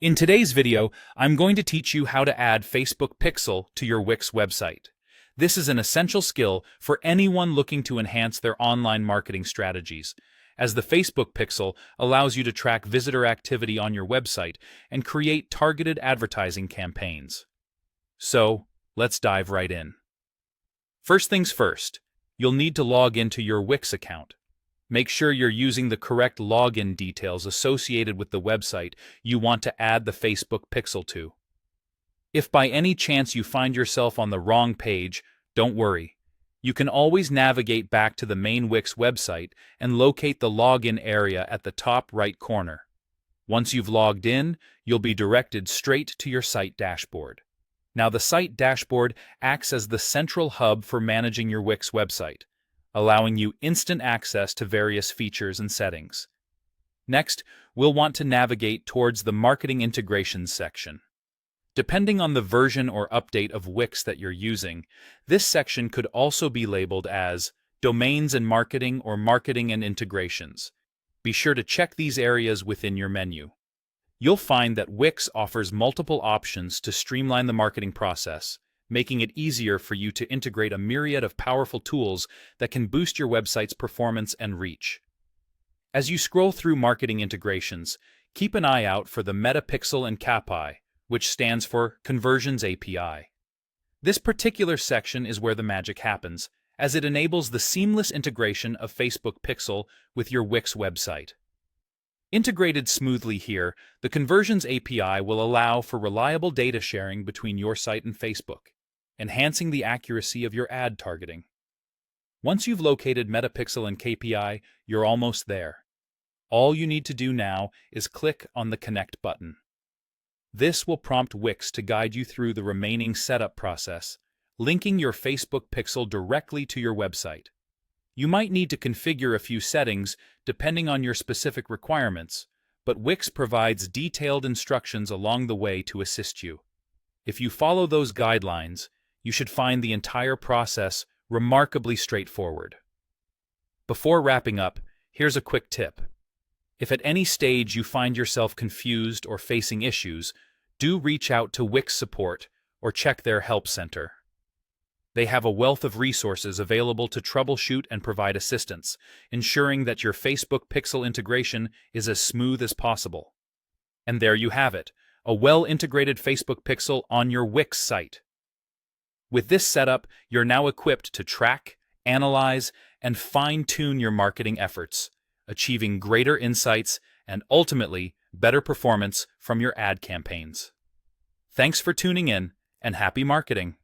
In today's video, I'm going to teach you how to add Facebook Pixel to your Wix website. This is an essential skill for anyone looking to enhance their online marketing strategies, as the Facebook Pixel allows you to track visitor activity on your website and create targeted advertising campaigns. So, let's dive right in. First things first, you'll need to log into your Wix account. Make sure you're using the correct login details associated with the website you want to add the Facebook Pixel to. If by any chance you find yourself on the wrong page, don't worry. You can always navigate back to the main Wix website and locate the login area at the top right corner. Once you've logged in, you'll be directed straight to your site dashboard. Now, the site dashboard acts as the central hub for managing your Wix website, allowing you instant access to various features and settings. Next, we'll want to navigate towards the Marketing Integrations section. Depending on the version or update of Wix that you're using, this section could also be labeled as Domains and Marketing or Marketing and Integrations. Be sure to check these areas within your menu. You'll find that Wix offers multiple options to streamline the marketing process, making it easier for you to integrate a myriad of powerful tools that can boost your website's performance and reach. As you scroll through marketing integrations, keep an eye out for the MetaPixel and CAPI, which stands for Conversions API. This particular section is where the magic happens, as it enables the seamless integration of Facebook Pixel with your Wix website. Integrated smoothly here, the Conversions API will allow for reliable data sharing between your site and Facebook, enhancing the accuracy of your ad targeting. Once you've located MetaPixel and KPI, you're almost there. All you need to do now is click on the Connect button. This will prompt Wix to guide you through the remaining setup process, linking your Facebook Pixel directly to your website. You might need to configure a few settings depending on your specific requirements, but Wix provides detailed instructions along the way to assist you. If you follow those guidelines, you should find the entire process remarkably straightforward. Before wrapping up, here's a quick tip. If at any stage you find yourself confused or facing issues, do reach out to Wix support or check their help center. They have a wealth of resources available to troubleshoot and provide assistance, ensuring that your Facebook Pixel integration is as smooth as possible. And there you have it, a well-integrated Facebook Pixel on your Wix site. With this setup, you're now equipped to track, analyze, and fine-tune your marketing efforts, achieving greater insights and ultimately better performance from your ad campaigns. Thanks for tuning in, and happy marketing!